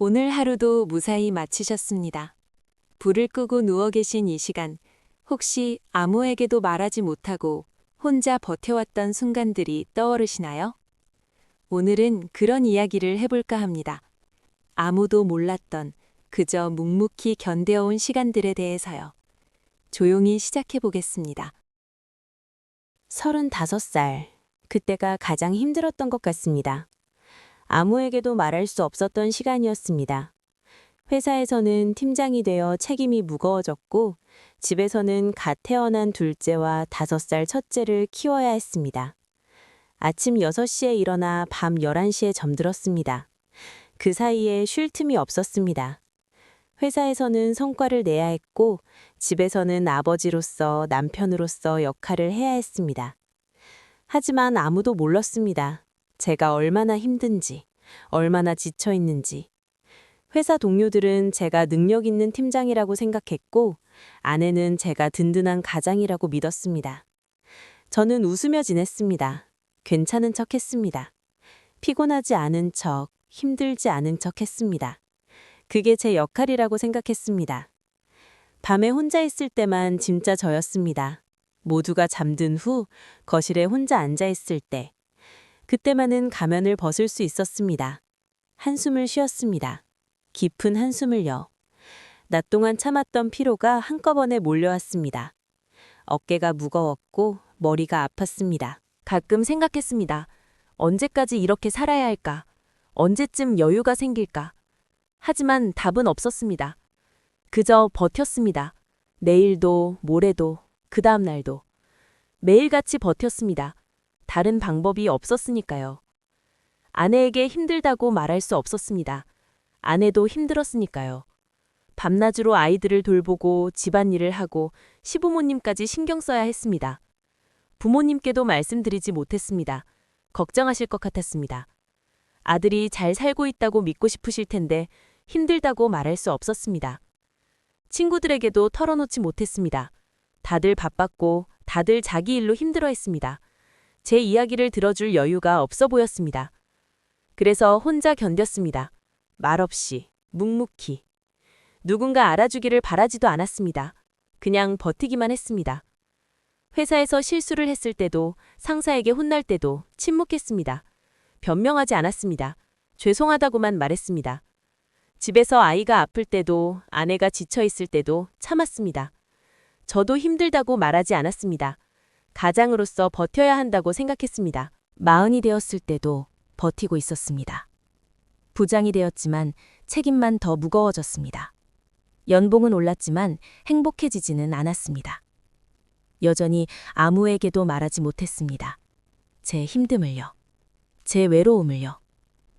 오늘 하루도 무사히 마치셨습니다. 불을 끄고 누워 계신 이 시간, 혹시 아무에게도 말하지 못하고 혼자 버텨왔던 순간들이 떠오르시나요? 오늘은 그런 이야기를 해볼까 합니다. 아무도 몰랐던 그저 묵묵히 견뎌온 시간들에 대해서요. 조용히 시작해 보겠습니다. 35살. 그때가 가장 힘들었던 것 같습니다. 아무에게도 말할 수 없었던 시간이었습니다. 회사에서는 팀장이 되어 책임이 무거워졌고, 집에서는 갓 태어난 둘째와 5살 첫째를 키워야 했습니다. 아침 6시에 일어나 밤 11시에 잠들었습니다. 그 사이에 쉴 틈이 없었습니다. 회사에서는 성과를 내야 했고, 집에서는 아버지로서 남편으로서 역할을 해야 했습니다. 하지만 아무도 몰랐습니다. 제가 얼마나 힘든지, 얼마나 지쳐 있는지. 회사 동료들은 제가 능력 있는 팀장이라고 생각했고, 아내는 제가 든든한 가장이라고 믿었습니다. 저는 웃으며 지냈습니다. 괜찮은 척 했습니다. 피곤하지 않은 척, 힘들지 않은 척 했습니다. 그게 제 역할이라고 생각했습니다. 밤에 혼자 있을 때만 진짜 저였습니다. 모두가 잠든 후 거실에 혼자 앉아 있을 때, 그때만은 가면을 벗을 수 있었습니다. 한숨을 쉬었습니다. 깊은 한숨을요. 낮 동안 참았던 피로가 한꺼번에 몰려왔습니다. 어깨가 무거웠고 머리가 아팠습니다. 가끔 생각했습니다. 언제까지 이렇게 살아야 할까? 언제쯤 여유가 생길까? 하지만 답은 없었습니다. 그저 버텼습니다. 내일도, 모레도, 그 다음 날도. 매일같이 버텼습니다. 다른 방법이 없었으니까요. 아내에게 힘들다고 말할 수 없었습니다. 아내도 힘들었으니까요. 밤낮으로 아이들을 돌보고 집안일을 하고 시부모님까지 신경 써야 했습니다. 부모님께도 말씀드리지 못했습니다. 걱정하실 것 같았습니다. 아들이 잘 살고 있다고 믿고 싶으실 텐데 힘들다고 말할 수 없었습니다. 친구들에게도 털어놓지 못했습니다. 다들 바빴고 다들 자기 일로 힘들어했습니다. 제 이야기를 들어줄 여유가 없어 보였습니다. 그래서 혼자 견뎠습니다. 말없이, 묵묵히. 누군가 알아주기를 바라지도 않았습니다. 그냥 버티기만 했습니다. 회사에서 실수를 했을 때도, 상사에게 혼날 때도 침묵했습니다. 변명하지 않았습니다. 죄송하다고만 말했습니다. 집에서 아이가 아플 때도, 아내가 지쳐 있을 때도 참았습니다. 저도 힘들다고 말하지 않았습니다. 가장으로서 버텨야 한다고 생각했습니다. 마흔이 되었을 때도 버티고 있었습니다. 부장이 되었지만 책임만 더 무거워졌습니다. 연봉은 올랐지만 행복해지지는 않았습니다. 여전히 아무에게도 말하지 못했습니다. 제 힘듦을요. 제 외로움을요.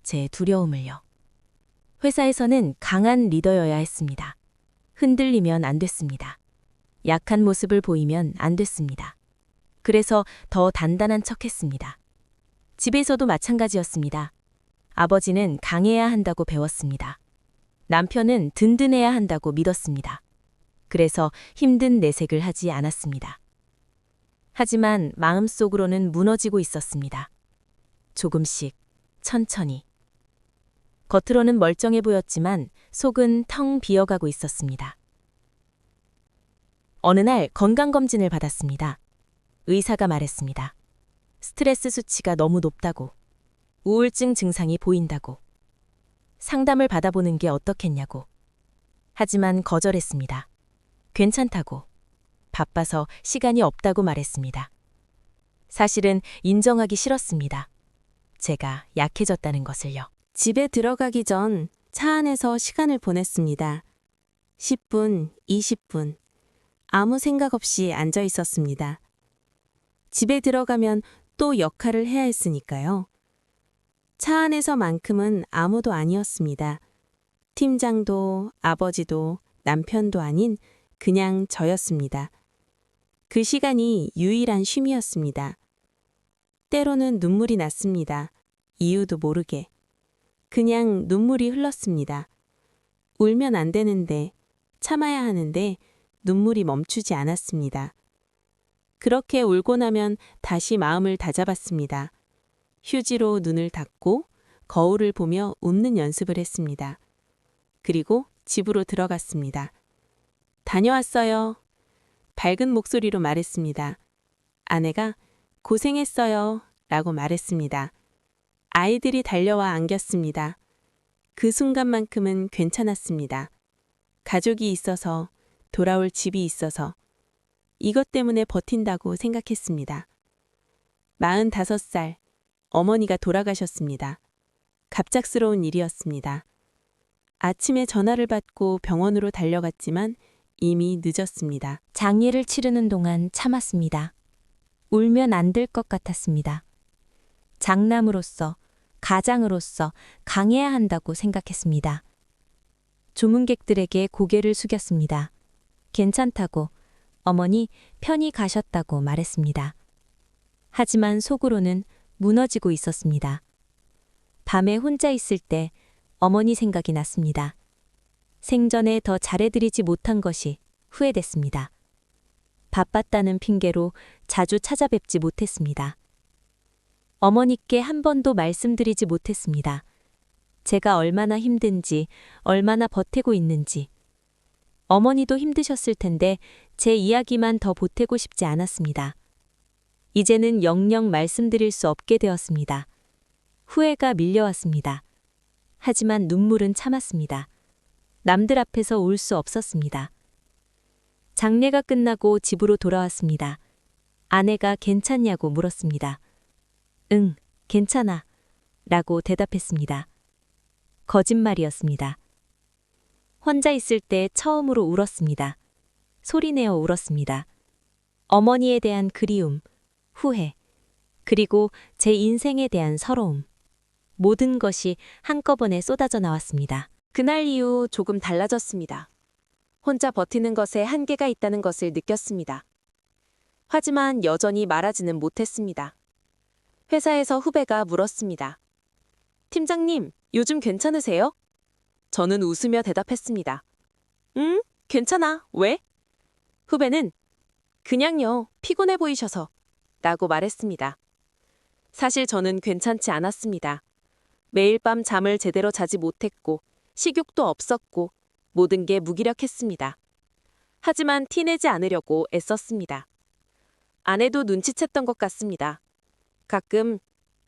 제 두려움을요. 회사에서는 강한 리더여야 했습니다. 흔들리면 안 됐습니다. 약한 모습을 보이면 안 됐습니다. 그래서 더 단단한 척 했습니다. 집에서도 마찬가지였습니다. 아버지는 강해야 한다고 배웠습니다. 남편은 든든해야 한다고 믿었습니다. 그래서 힘든 내색을 하지 않았습니다. 하지만 마음속으로는 무너지고 있었습니다. 조금씩, 천천히. 겉으로는 멀쩡해 보였지만 속은 텅 비어가고 있었습니다. 어느 날 건강검진을 받았습니다. 의사가 말했습니다. 스트레스 수치가 너무 높다고, 우울증 증상이 보인다고, 상담을 받아보는 게 어떻겠냐고. 하지만 거절했습니다. 괜찮다고, 바빠서 시간이 없다고 말했습니다. 사실은 인정하기 싫었습니다. 제가 약해졌다는 것을요. 집에 들어가기 전 차 안에서 시간을 보냈습니다. 10분, 20분. 아무 생각 없이 앉아 있었습니다. 집에 들어가면 또 역할을 해야 했으니까요. 차 안에서만큼은 아무도 아니었습니다. 팀장도 아버지도 남편도 아닌 그냥 저였습니다. 그 시간이 유일한 쉼이었습니다. 때로는 눈물이 났습니다. 이유도 모르게. 그냥 눈물이 흘렀습니다. 울면 안 되는데, 참아야 하는데 눈물이 멈추지 않았습니다. 그렇게 울고 나면 다시 마음을 다잡았습니다. 휴지로 눈을 닦고 거울을 보며 웃는 연습을 했습니다. 그리고 집으로 들어갔습니다. 다녀왔어요. 밝은 목소리로 말했습니다. 아내가 고생했어요. 라고 말했습니다. 아이들이 달려와 안겼습니다. 그 순간만큼은 괜찮았습니다. 가족이 있어서, 돌아올 집이 있어서, 이것 때문에 버틴다고 생각했습니다. 45살, 어머니가 돌아가셨습니다. 갑작스러운 일이었습니다. 아침에 전화를 받고 병원으로 달려갔지만 이미 늦었습니다. 장례를 치르는 동안 참았습니다. 울면 안 될 것 같았습니다. 장남으로서, 가장으로서 강해야 한다고 생각했습니다. 조문객들에게 고개를 숙였습니다. 괜찮다고, 어머니 편히 가셨다고 말했습니다. 하지만 속으로는 무너지고 있었습니다. 밤에 혼자 있을 때 어머니 생각이 났습니다. 생전에 더 잘해드리지 못한 것이 후회됐습니다. 바빴다는 핑계로 자주 찾아뵙지 못했습니다. 어머니께 한 번도 말씀드리지 못했습니다. 제가 얼마나 힘든지, 얼마나 버티고 있는지. 어머니도 힘드셨을 텐데 제 이야기만 더 보태고 싶지 않았습니다. 이제는 영영 말씀드릴 수 없게 되었습니다. 후회가 밀려왔습니다. 하지만 눈물은 참았습니다. 남들 앞에서 울 수 없었습니다. 장례가 끝나고 집으로 돌아왔습니다. 아내가 괜찮냐고 물었습니다. 응, 괜찮아. 라고 대답했습니다. 거짓말이었습니다. 혼자 있을 때 처음으로 울었습니다. 소리내어 울었습니다. 어머니에 대한 그리움, 후회, 그리고 제 인생에 대한 서러움. 모든 것이 한꺼번에 쏟아져 나왔습니다. 그날 이후 조금 달라졌습니다. 혼자 버티는 것에 한계가 있다는 것을 느꼈습니다. 하지만 여전히 말하지는 못했습니다. 회사에서 후배가 물었습니다. 팀장님, 요즘 괜찮으세요? 저는 웃으며 대답했습니다. 응, 괜찮아. 왜? 후배는 그냥요, 피곤해 보이셔서 라고 말했습니다. 사실 저는 괜찮지 않았습니다. 매일 밤 잠을 제대로 자지 못했고 식욕도 없었고 모든 게 무기력했습니다. 하지만 티내지 않으려고 애썼습니다. 아내도 눈치챘던 것 같습니다. 가끔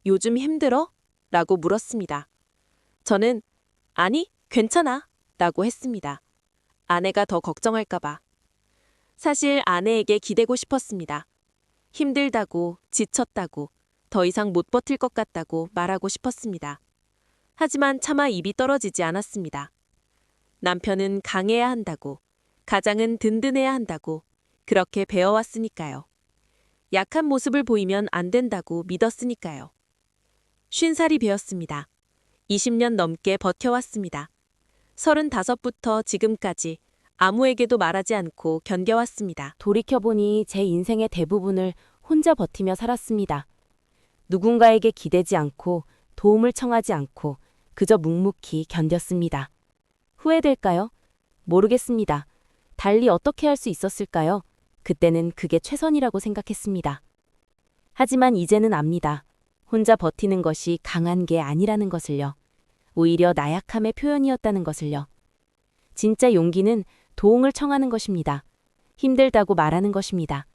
요즘 힘들어? 라고 물었습니다. 저는 아니, 괜찮아 라고 했습니다. 아내가 더 걱정할까봐. 사실 아내에게 기대고 싶었습니다. 힘들다고, 지쳤다고, 더 이상 못 버틸 것 같다고 말하고 싶었습니다. 하지만 차마 입이 떨어지지 않았습니다. 남편은 강해야 한다고, 가장은 든든해야 한다고, 그렇게 배워왔으니까요. 약한 모습을 보이면 안 된다고 믿었으니까요. 50살이 되었습니다. 20년 넘게 버텨왔습니다. 35부터 지금까지 아무에게도 말하지 않고 견뎌왔습니다. 돌이켜보니 제 인생의 대부분을 혼자 버티며 살았습니다. 누군가에게 기대지 않고 도움을 청하지 않고 그저 묵묵히 견뎠습니다. 후회될까요? 모르겠습니다. 달리 어떻게 할 수 있었을까요? 그때는 그게 최선이라고 생각했습니다. 하지만 이제는 압니다. 혼자 버티는 것이 강한 게 아니라는 것을요. 오히려 나약함의 표현이었다는 것을요. 진짜 용기는 도움을 청하는 것입니다. 힘들다고 말하는 것입니다.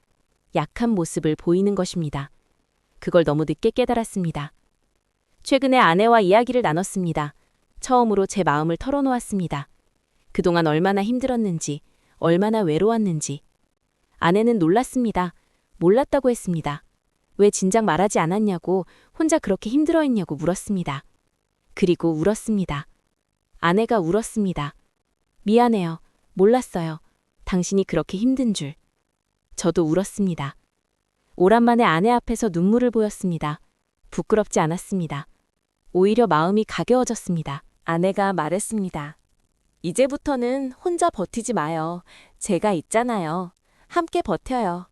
약한 모습을 보이는 것입니다. 그걸 너무 늦게 깨달았습니다. 최근에 아내와 이야기를 나눴습니다. 처음으로 제 마음을 털어놓았습니다. 그동안 얼마나 힘들었는지, 얼마나 외로웠는지. 아내는 놀랐습니다. 몰랐다고 했습니다. 왜 진작 말하지 않았냐고, 혼자 그렇게 힘들어했냐고 물었습니다. 그리고 울었습니다. 아내가 울었습니다. 미안해요. 몰랐어요. 당신이 그렇게 힘든 줄. 저도 울었습니다. 오랜만에 아내 앞에서 눈물을 보였습니다. 부끄럽지 않았습니다. 오히려 마음이 가벼워졌습니다. 아내가 말했습니다. 이제부터는 혼자 버티지 마요. 제가 있잖아요. 함께 버텨요.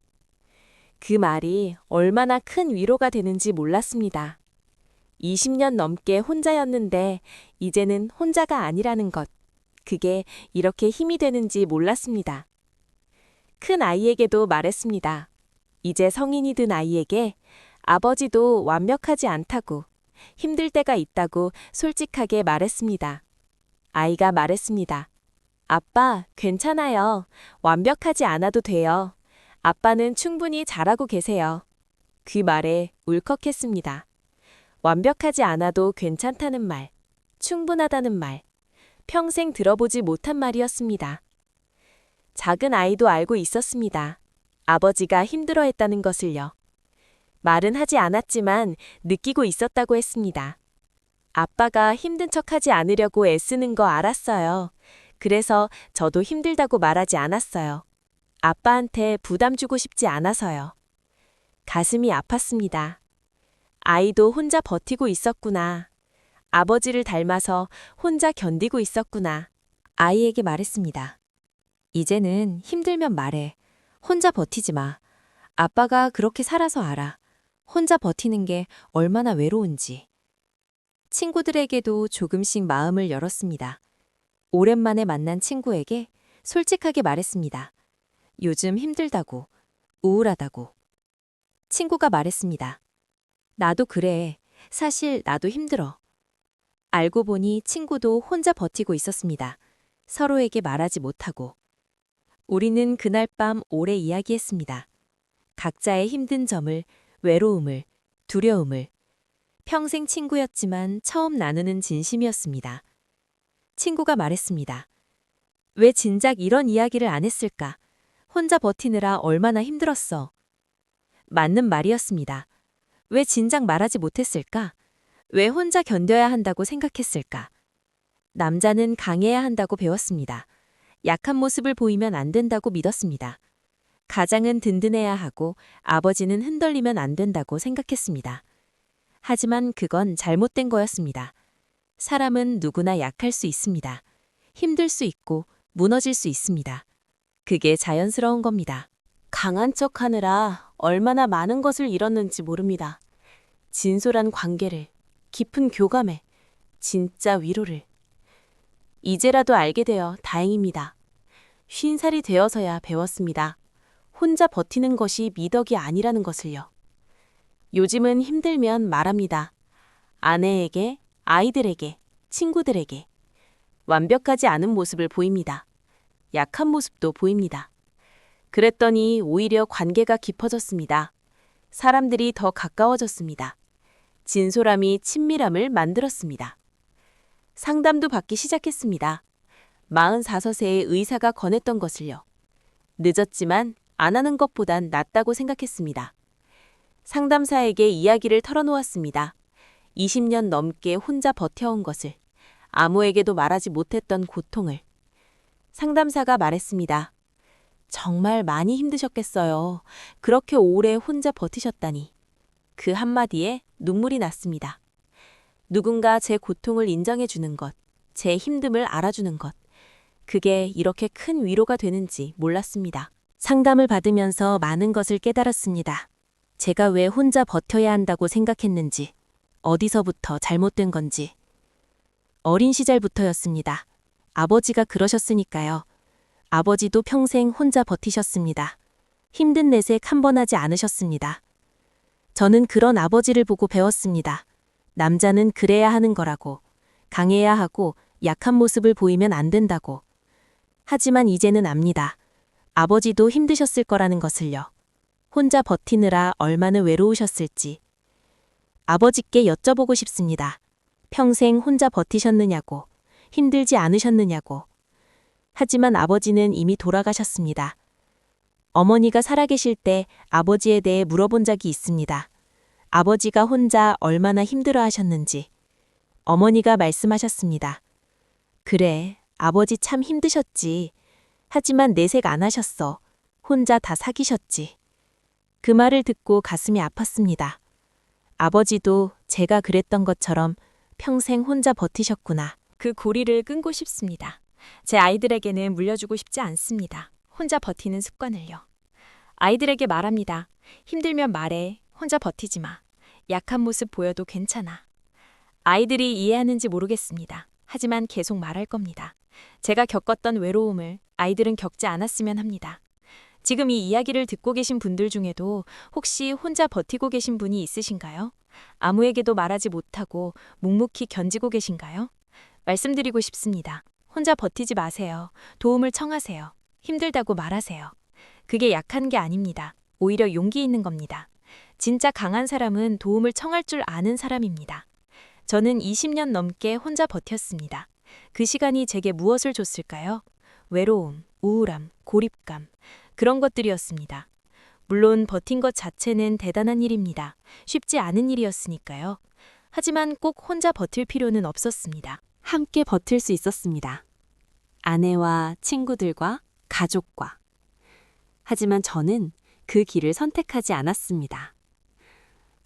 그 말이 얼마나 큰 위로가 되는지 몰랐습니다. 20년 넘게 혼자였는데 이제는 혼자가 아니라는 것. 그게 이렇게 힘이 되는지 몰랐습니다. 큰 아이에게도 말했습니다. 이제 성인이 된 아이에게 아버지도 완벽하지 않다고, 힘들 때가 있다고 솔직하게 말했습니다. 아이가 말했습니다. 아빠, 괜찮아요. 완벽하지 않아도 돼요. 아빠는 충분히 잘하고 계세요. 그 말에 울컥했습니다. 완벽하지 않아도 괜찮다는 말, 충분하다는 말, 평생 들어보지 못한 말이었습니다. 작은 아이도 알고 있었습니다. 아버지가 힘들어했다는 것을요. 말은 하지 않았지만 느끼고 있었다고 했습니다. 아빠가 힘든 척하지 않으려고 애쓰는 거 알았어요. 그래서 저도 힘들다고 말하지 않았어요. 아빠한테 부담 주고 싶지 않아서요. 가슴이 아팠습니다. 아이도 혼자 버티고 있었구나. 아버지를 닮아서 혼자 견디고 있었구나. 아이에게 말했습니다. 이제는 힘들면 말해. 혼자 버티지 마. 아빠가 그렇게 살아서 알아. 혼자 버티는 게 얼마나 외로운지. 친구들에게도 조금씩 마음을 열었습니다. 오랜만에 만난 친구에게 솔직하게 말했습니다. 요즘 힘들다고, 우울하다고. 친구가 말했습니다. 나도 그래. 사실 나도 힘들어. 알고 보니 친구도 혼자 버티고 있었습니다. 서로에게 말하지 못하고. 우리는 그날 밤 오래 이야기했습니다. 각자의 힘든 점을, 외로움을, 두려움을. 평생 친구였지만 처음 나누는 진심이었습니다. 친구가 말했습니다. 왜 진작 이런 이야기를 안 했을까? 혼자 버티느라 얼마나 힘들었어. 맞는 말이었습니다. 왜 진작 말하지 못했을까? 왜 혼자 견뎌야 한다고 생각했을까? 남자는 강해야 한다고 배웠습니다. 약한 모습을 보이면 안 된다고 믿었습니다. 가장은 든든해야 하고 아버지는 흔들리면 안 된다고 생각했습니다. 하지만 그건 잘못된 거였습니다. 사람은 누구나 약할 수 있습니다. 힘들 수 있고 무너질 수 있습니다. 그게 자연스러운 겁니다. 강한 척 하느라 얼마나 많은 것을 잃었는지 모릅니다. 진솔한 관계를, 깊은 교감에, 진짜 위로를. 이제라도 알게 되어 다행입니다. 50살이 되어서야 배웠습니다. 혼자 버티는 것이 미덕이 아니라는 것을요. 요즘은 힘들면 말합니다. 아내에게, 아이들에게, 친구들에게. 완벽하지 않은 모습을 보입니다. 약한 모습도 보입니다. 그랬더니 오히려 관계가 깊어졌습니다. 사람들이 더 가까워졌습니다. 진솔함이 친밀함을 만들었습니다. 상담도 받기 시작했습니다. 45세의 의사가 권했던 것을요. 늦었지만 안 하는 것보단 낫다고 생각했습니다. 상담사에게 이야기를 털어놓았습니다. 20년 넘게 혼자 버텨온 것을, 아무에게도 말하지 못했던 고통을. 상담사가 말했습니다. 정말 많이 힘드셨겠어요. 그렇게 오래 혼자 버티셨다니. 그 한마디에 눈물이 났습니다. 누군가 제 고통을 인정해 주는 것, 제 힘듦을 알아주는 것. 그게 이렇게 큰 위로가 되는지 몰랐습니다. 상담을 받으면서 많은 것을 깨달았습니다. 제가 왜 혼자 버텨야 한다고 생각했는지, 어디서부터 잘못된 건지. 어린 시절부터였습니다. 아버지가 그러셨으니까요. 아버지도 평생 혼자 버티셨습니다. 힘든 내색 한 번 하지 않으셨습니다. 저는 그런 아버지를 보고 배웠습니다. 남자는 그래야 하는 거라고, 강해야 하고 약한 모습을 보이면 안 된다고. 하지만 이제는 압니다. 아버지도 힘드셨을 거라는 것을요. 혼자 버티느라 얼마나 외로우셨을지. 아버지께 여쭤보고 싶습니다. 평생 혼자 버티셨느냐고, 힘들지 않으셨느냐고. 하지만 아버지는 이미 돌아가셨습니다. 어머니가 살아계실 때 아버지에 대해 물어본 적이 있습니다. 아버지가 혼자 얼마나 힘들어 하셨는지. 어머니가 말씀하셨습니다. 그래, 아버지 참 힘드셨지. 하지만 내색 안 하셨어. 혼자 다 사기셨지. 그 말을 듣고 가슴이 아팠습니다. 아버지도 제가 그랬던 것처럼 평생 혼자 버티셨구나. 그 고리를 끊고 싶습니다. 제 아이들에게는 물려주고 싶지 않습니다. 혼자 버티는 습관을요. 아이들에게 말합니다. 힘들면 말해. 혼자 버티지 마. 약한 모습 보여도 괜찮아. 아이들이 이해하는지 모르겠습니다. 하지만 계속 말할 겁니다. 제가 겪었던 외로움을 아이들은 겪지 않았으면 합니다. 지금 이 이야기를 듣고 계신 분들 중에도 혹시 혼자 버티고 계신 분이 있으신가요? 아무에게도 말하지 못하고 묵묵히 견디고 계신가요? 말씀드리고 싶습니다. 혼자 버티지 마세요. 도움을 청하세요. 힘들다고 말하세요. 그게 약한 게 아닙니다. 오히려 용기 있는 겁니다. 진짜 강한 사람은 도움을 청할 줄 아는 사람입니다. 저는 20년 넘게 혼자 버텼습니다. 그 시간이 제게 무엇을 줬을까요? 외로움, 우울함, 고립감, 그런 것들이었습니다. 물론 버틴 것 자체는 대단한 일입니다. 쉽지 않은 일이었으니까요. 하지만 꼭 혼자 버틸 필요는 없었습니다. 함께 버틸 수 있었습니다. 아내와 친구들과 가족과. 하지만 저는 그 길을 선택하지 않았습니다.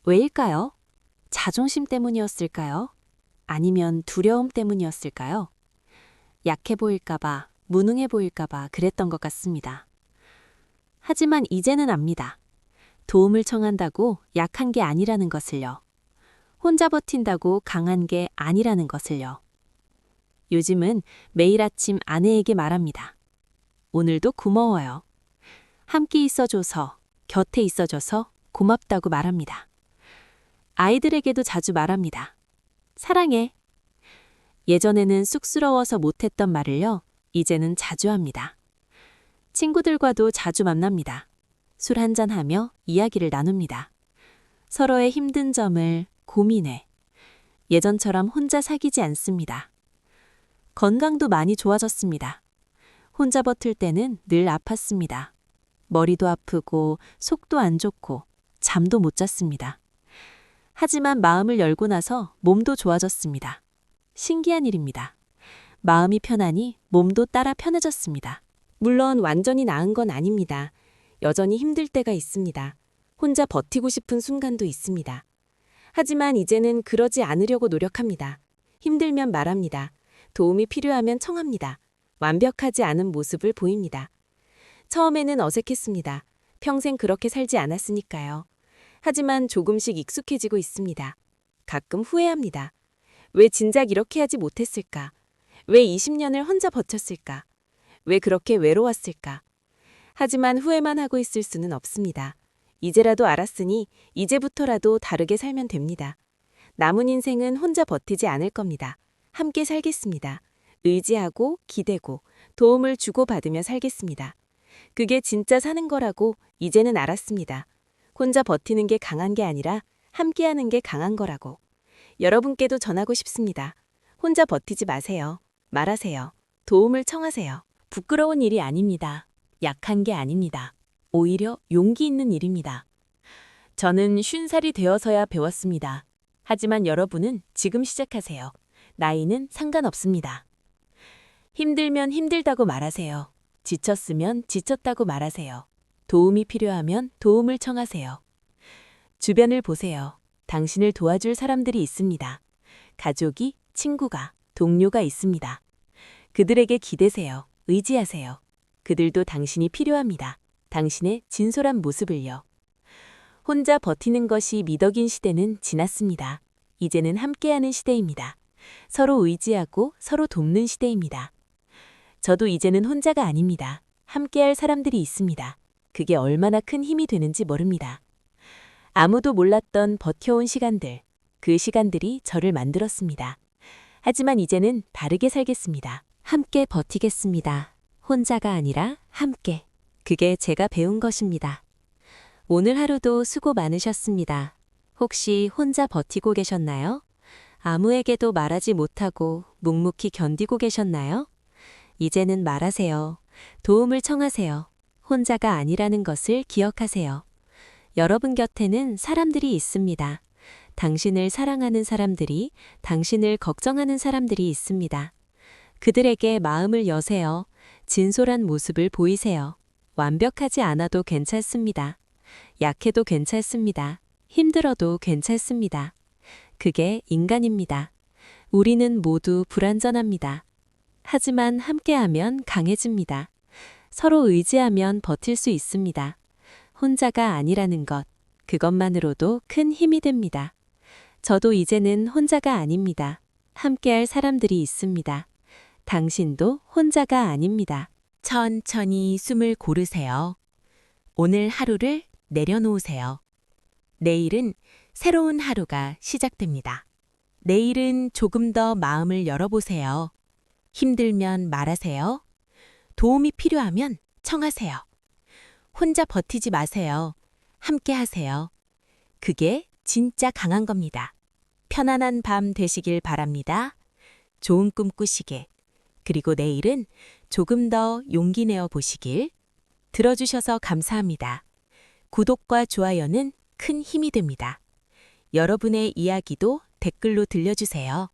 왜일까요? 자존심 때문이었을까요? 아니면 두려움 때문이었을까요? 약해 보일까봐, 무능해 보일까봐 그랬던 것 같습니다. 하지만 이제는 압니다. 도움을 청한다고 약한 게 아니라는 것을요. 혼자 버틴다고 강한 게 아니라는 것을요. 요즘은 매일 아침 아내에게 말합니다. 오늘도 고마워요. 함께 있어줘서, 곁에 있어줘서 고맙다고 말합니다. 아이들에게도 자주 말합니다. 사랑해. 예전에는 쑥스러워서 못했던 말을요, 이제는 자주 합니다. 친구들과도 자주 만납니다. 술 한잔하며 이야기를 나눕니다. 서로의 힘든 점을 고민해. 예전처럼 혼자 사귀지 않습니다. 건강도 많이 좋아졌습니다. 혼자 버틸 때는 늘 아팠습니다. 머리도 아프고 속도 안 좋고 잠도 못 잤습니다. 하지만 마음을 열고 나서 몸도 좋아졌습니다. 신기한 일입니다. 마음이 편하니 몸도 따라 편해졌습니다. 물론 완전히 나은 건 아닙니다. 여전히 힘들 때가 있습니다. 혼자 버티고 싶은 순간도 있습니다. 하지만 이제는 그러지 않으려고 노력합니다. 힘들면 말합니다. 도움이 필요하면 청합니다. 완벽하지 않은 모습을 보입니다. 처음에는 어색했습니다. 평생 그렇게 살지 않았으니까요. 하지만 조금씩 익숙해지고 있습니다. 가끔 후회합니다. 왜 진작 이렇게 하지 못했을까? 왜 20년을 혼자 버텼을까? 왜 그렇게 외로웠을까? 하지만 후회만 하고 있을 수는 없습니다. 이제라도 알았으니 이제부터라도 다르게 살면 됩니다. 남은 인생은 혼자 버티지 않을 겁니다. 함께 살겠습니다. 의지하고 기대고 도움을 주고받으며 살겠습니다. 그게 진짜 사는 거라고 이제는 알았습니다. 혼자 버티는 게 강한 게 아니라 함께하는 게 강한 거라고. 여러분께도 전하고 싶습니다. 혼자 버티지 마세요. 말하세요. 도움을 청하세요. 부끄러운 일이 아닙니다. 약한 게 아닙니다. 오히려 용기 있는 일입니다. 저는 50살이 되어서야 배웠습니다. 하지만 여러분은 지금 시작하세요. 나이는 상관없습니다. 힘들면 힘들다고 말하세요. 지쳤으면 지쳤다고 말하세요. 도움이 필요하면 도움을 청하세요. 주변을 보세요. 당신을 도와줄 사람들이 있습니다. 가족이, 친구가, 동료가 있습니다. 그들에게 기대세요. 의지하세요. 그들도 당신이 필요합니다. 당신의 진솔한 모습을요. 혼자 버티는 것이 미덕인 시대는 지났습니다. 이제는 함께하는 시대입니다. 서로 의지하고 서로 돕는 시대입니다. 저도 이제는 혼자가 아닙니다. 함께할 사람들이 있습니다. 그게 얼마나 큰 힘이 되는지 모릅니다. 아무도 몰랐던 버텨온 시간들, 그 시간들이 저를 만들었습니다. 하지만 이제는 다르게 살겠습니다. 함께 버티겠습니다. 혼자가 아니라 함께. 그게 제가 배운 것입니다. 오늘 하루도 수고 많으셨습니다. 혹시 혼자 버티고 계셨나요? 아무에게도 말하지 못하고 묵묵히 견디고 계셨나요? 이제는 말하세요. 도움을 청하세요. 혼자가 아니라는 것을 기억하세요. 여러분 곁에는 사람들이 있습니다. 당신을 사랑하는 사람들이, 당신을 걱정하는 사람들이 있습니다. 그들에게 마음을 여세요. 진솔한 모습을 보이세요. 완벽하지 않아도 괜찮습니다. 약해도 괜찮습니다. 힘들어도 괜찮습니다. 그게 인간입니다. 우리는 모두 불완전합니다. 하지만 함께하면 강해집니다. 서로 의지하면 버틸 수 있습니다. 혼자가 아니라는 것, 그것만으로도 큰 힘이 됩니다. 저도 이제는 혼자가 아닙니다. 함께할 사람들이 있습니다. 당신도 혼자가 아닙니다. 천천히 숨을 고르세요. 오늘 하루를 내려놓으세요. 내일은 새로운 하루가 시작됩니다. 내일은 조금 더 마음을 열어보세요. 힘들면 말하세요. 도움이 필요하면 청하세요. 혼자 버티지 마세요. 함께 하세요. 그게 진짜 강한 겁니다. 편안한 밤 되시길 바랍니다. 좋은 꿈 꾸시게. 그리고 내일은 조금 더 용기 내어 보시길. 들어주셔서 감사합니다. 구독과 좋아요는 큰 힘이 됩니다. 여러분의 이야기도 댓글로 들려주세요.